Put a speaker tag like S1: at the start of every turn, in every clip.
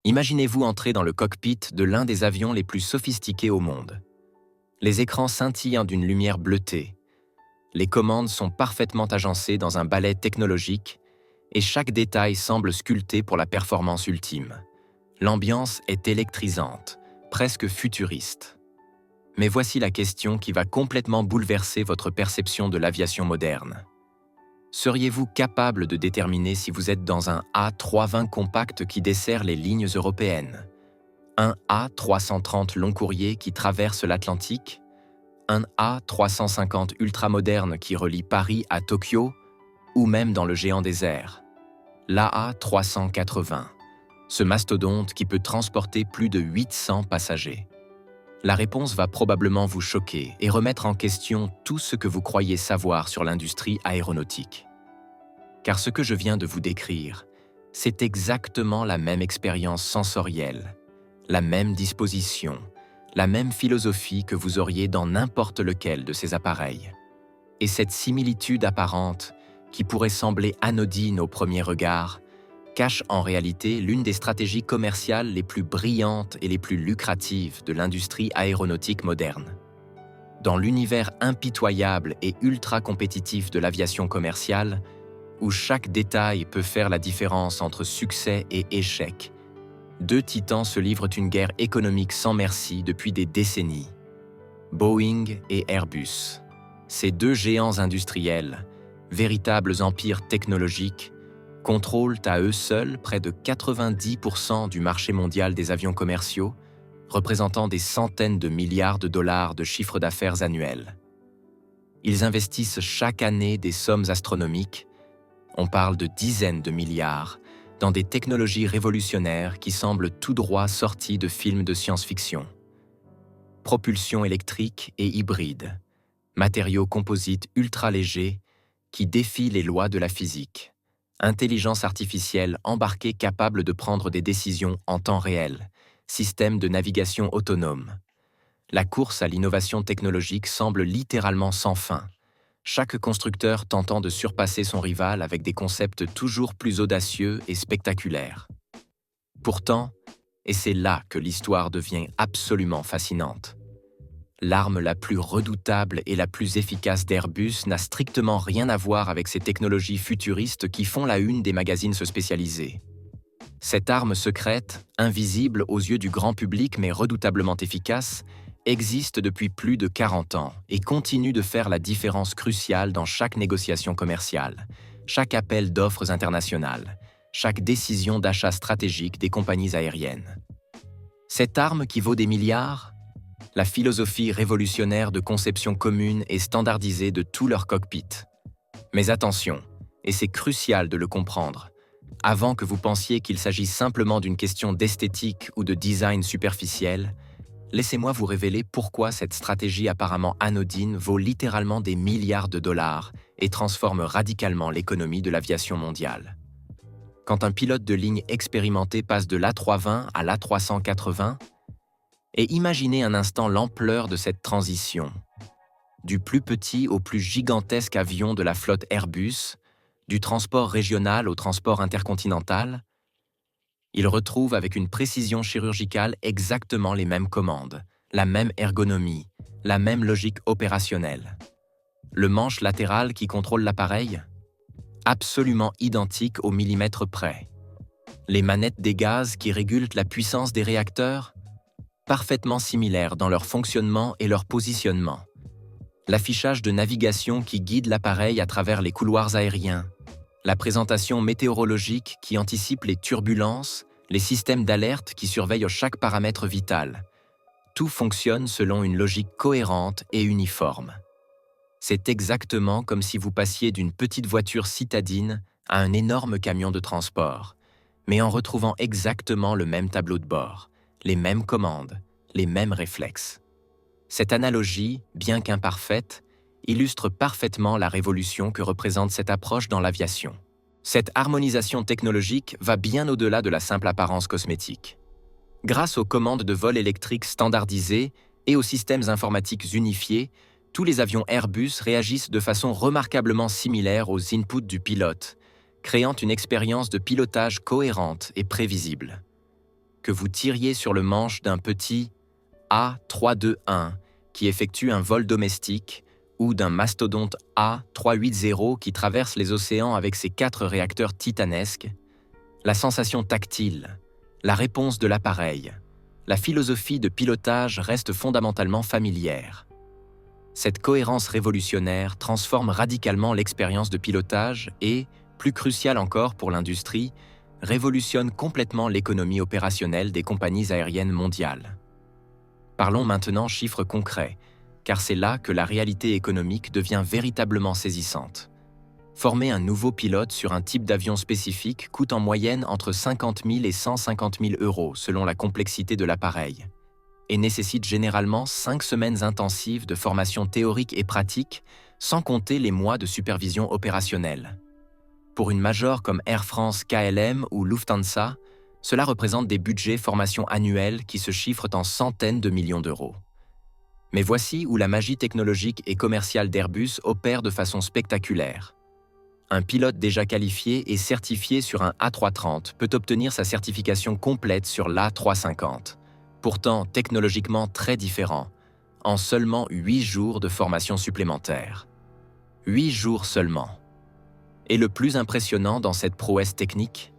S1: Imaginez-vous entrer dans le cockpit de l'un des avions les plus sophistiqués au monde. Les écrans scintillent d'une lumière bleutée. Les commandes sont parfaitement agencées dans un balai technologique et chaque détail semble sculpté pour la performance ultime. L'ambiance est électrisante, presque futuriste. Mais voici la question qui va complètement bouleverser votre perception de l'aviation moderne. Seriez-vous capable de déterminer si vous êtes dans un A320 compact qui dessert les lignes européennes, un A330 long courrier qui traverse l'Atlantique, un A350 ultramoderne qui relie Paris à Tokyo, ou même dans le géant des airs, l'AA380, ce mastodonte qui peut transporter plus de 800 passagers? La réponse va probablement vous choquer et remettre en question tout ce que vous croyez savoir sur l'industrie aéronautique. Car ce que je viens de vous décrire, c'est exactement la même expérience sensorielle, la même disposition, la même philosophie que vous auriez dans n'importe lequel de ces appareils. Et cette similitude apparente, qui pourrait sembler anodine au premier regard, cache en réalité l'une des stratégies commerciales les plus brillantes et les plus lucratives de l'industrie aéronautique moderne. Dans l'univers impitoyable et ultra compétitif de l'aviation commerciale, où chaque détail peut faire la différence entre succès et échec, deux titans se livrent une guerre économique sans merci depuis des décennies. Boeing et Airbus. Ces deux géants industriels, véritables empires technologiques, contrôlent à eux seuls près de 90% du marché mondial des avions commerciaux, représentant des centaines de milliards de dollars de chiffre d'affaires annuel. Ils investissent chaque année des sommes astronomiques, on parle de dizaines de milliards, dans des technologies révolutionnaires qui semblent tout droit sorties de films de science-fiction. Propulsion électrique et hybride, matériaux composites ultra légers qui défient les lois de la physique. Intelligence artificielle embarquée capable de prendre des décisions en temps réel, système de navigation autonome. La course à l'innovation technologique semble littéralement sans fin, chaque constructeur tentant de surpasser son rival avec des concepts toujours plus audacieux et spectaculaires. Pourtant, et c'est là que l'histoire devient absolument fascinante, l'arme la plus redoutable et la plus efficace d'Airbus n'a strictement rien à voir avec ces technologies futuristes qui font la une des magazines spécialisés. Cette arme secrète, invisible aux yeux du grand public mais redoutablement efficace, existe depuis plus de 40 ans et continue de faire la différence cruciale dans chaque négociation commerciale, chaque appel d'offres internationales, chaque décision d'achat stratégique des compagnies aériennes. Cette arme qui vaut des milliards, la philosophie révolutionnaire de conception commune et standardisée de tout leur cockpit. Mais attention, et c'est crucial de le comprendre, avant que vous pensiez qu'il s'agisse simplement d'une question d'esthétique ou de design superficiel, laissez-moi vous révéler pourquoi cette stratégie apparemment anodine vaut littéralement des milliards de dollars et transforme radicalement l'économie de l'aviation mondiale. Quand un pilote de ligne expérimenté passe de l'A320 à l'A380, et imaginez un instant l'ampleur de cette transition. Du plus petit au plus gigantesque avion de la flotte Airbus, du transport régional au transport intercontinental, il retrouve avec une précision chirurgicale exactement les mêmes commandes, la même ergonomie, la même logique opérationnelle. Le manche latéral qui contrôle l'appareil, absolument identique au millimètre près. Les manettes des gaz qui régulent la puissance des réacteurs, parfaitement similaires dans leur fonctionnement et leur positionnement. L'affichage de navigation qui guide l'appareil à travers les couloirs aériens, la présentation météorologique qui anticipe les turbulences, les systèmes d'alerte qui surveillent chaque paramètre vital. Tout fonctionne selon une logique cohérente et uniforme. C'est exactement comme si vous passiez d'une petite voiture citadine à un énorme camion de transport, mais en retrouvant exactement le même tableau de bord, les mêmes commandes, les mêmes réflexes. Cette analogie, bien qu'imparfaite, illustre parfaitement la révolution que représente cette approche dans l'aviation. Cette harmonisation technologique va bien au-delà de la simple apparence cosmétique. Grâce aux commandes de vol électriques standardisées et aux systèmes informatiques unifiés, tous les avions Airbus réagissent de façon remarquablement similaire aux inputs du pilote, créant une expérience de pilotage cohérente et prévisible. que vous tiriez sur le manche d'un petit A321 qui effectue un vol domestique ou d'un mastodonte A380 qui traverse les océans avec ses 4 réacteurs titanesques, la sensation tactile, la réponse de l'appareil, la philosophie de pilotage reste fondamentalement familière. Cette cohérence révolutionnaire transforme radicalement l'expérience de pilotage et, plus crucial encore pour l'industrie, révolutionne complètement l'économie opérationnelle des compagnies aériennes mondiales. Parlons maintenant chiffres concrets, car c'est là que la réalité économique devient véritablement saisissante. Former un nouveau pilote sur un type d'avion spécifique coûte en moyenne entre 50 000 et 150 000 euros selon la complexité de l'appareil, et nécessite généralement 5 semaines intensives de formation théorique et pratique, sans compter les mois de supervision opérationnelle. Pour une major comme Air France KLM ou Lufthansa, cela représente des budgets formation annuels qui se chiffrent en centaines de millions d'euros. Mais voici où la magie technologique et commerciale d'Airbus opère de façon spectaculaire. Un pilote déjà qualifié et certifié sur un A330 peut obtenir sa certification complète sur l'A350, pourtant technologiquement très différent, en seulement 8 jours de formation supplémentaire. 8 jours seulement. Et le plus impressionnant dans cette prouesse technique,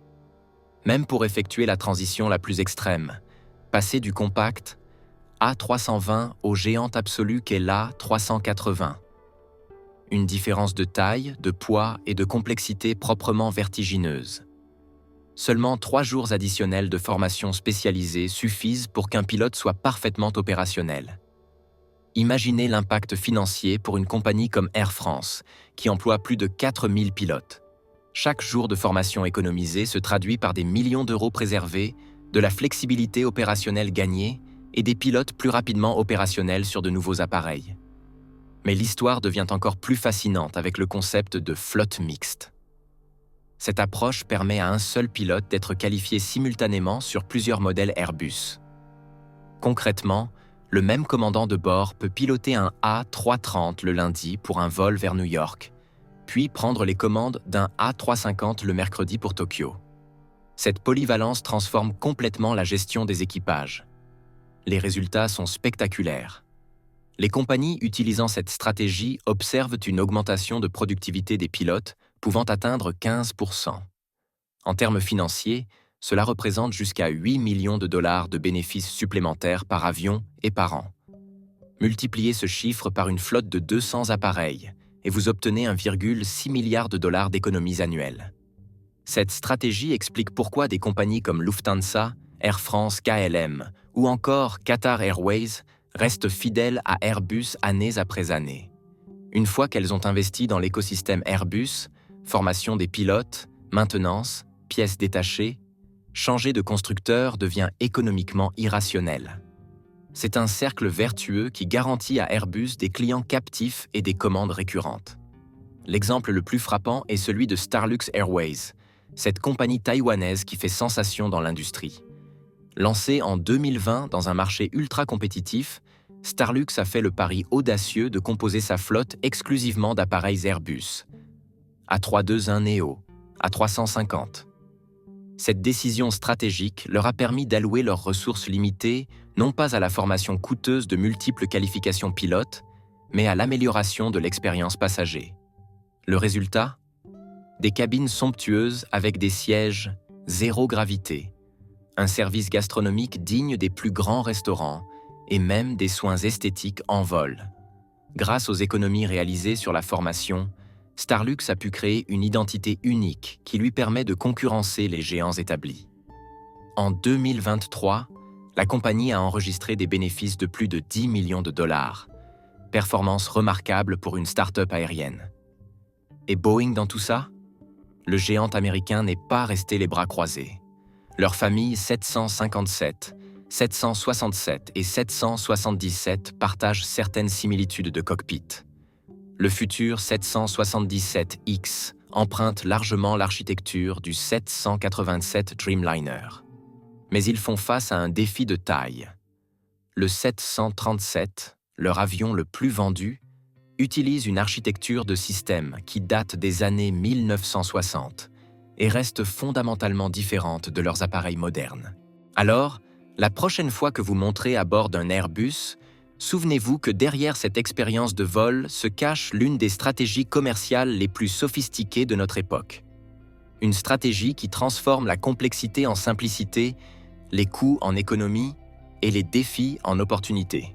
S1: même pour effectuer la transition la plus extrême, passer du compact A320 au géant absolu qu'est l'A380. Une différence de taille, de poids et de complexité proprement vertigineuse. Seulement 3 jours additionnels de formation spécialisée suffisent pour qu'un pilote soit parfaitement opérationnel. Imaginez l'impact financier pour une compagnie comme Air France, qui emploie plus de 4000 pilotes. Chaque jour de formation économisé se traduit par des millions d'euros préservés, de la flexibilité opérationnelle gagnée et des pilotes plus rapidement opérationnels sur de nouveaux appareils. Mais l'histoire devient encore plus fascinante avec le concept de flotte mixte. Cette approche permet à un seul pilote d'être qualifié simultanément sur plusieurs modèles Airbus. Concrètement, le même commandant de bord peut piloter un A330 le lundi pour un vol vers New York, puis prendre les commandes d'un A350 le mercredi pour Tokyo. Cette polyvalence transforme complètement la gestion des équipages. Les résultats sont spectaculaires. Les compagnies utilisant cette stratégie observent une augmentation de productivité des pilotes pouvant atteindre 15%. En termes financiers, cela représente jusqu'à 8 millions de dollars de bénéfices supplémentaires par avion et par an. Multipliez ce chiffre par une flotte de 200 appareils et vous obtenez 1,6 milliard de dollars d'économies annuelles. Cette stratégie explique pourquoi des compagnies comme Lufthansa, Air France KLM ou encore Qatar Airways restent fidèles à Airbus année après année. Une fois qu'elles ont investi dans l'écosystème Airbus, formation des pilotes, maintenance, pièces détachées, changer de constructeur devient économiquement irrationnel. C'est un cercle vertueux qui garantit à Airbus des clients captifs et des commandes récurrentes. L'exemple le plus frappant est celui de Starlux Airways, cette compagnie taïwanaise qui fait sensation dans l'industrie. Lancée en 2020 dans un marché ultra compétitif, Starlux a fait le pari audacieux de composer sa flotte exclusivement d'appareils Airbus. A321 Neo, A350. Cette décision stratégique leur a permis d'allouer leurs ressources limitées non pas à la formation coûteuse de multiples qualifications pilotes, mais à l'amélioration de l'expérience passager. Le résultat ? Des cabines somptueuses avec des sièges zéro gravité, un service gastronomique digne des plus grands restaurants et même des soins esthétiques en vol. Grâce aux économies réalisées sur la formation, Starlux a pu créer une identité unique qui lui permet de concurrencer les géants établis. En 2023, la compagnie a enregistré des bénéfices de plus de 10 millions de dollars, performance remarquable pour une start-up aérienne. Et Boeing dans tout ça ? Le géant américain n'est pas resté les bras croisés. Leur famille 757, 767 et 777 partagent certaines similitudes de cockpit. Le futur 777X emprunte largement l'architecture du 787 Dreamliner. Mais ils font face à un défi de taille. Le 737, leur avion le plus vendu, utilise une architecture de système qui date des années 1960 et reste fondamentalement différente de leurs appareils modernes. Alors, la prochaine fois que vous monterez à bord d'un Airbus, souvenez-vous que derrière cette expérience de vol se cache l'une des stratégies commerciales les plus sophistiquées de notre époque. Une stratégie qui transforme la complexité en simplicité, les coûts en économie et les défis en opportunités.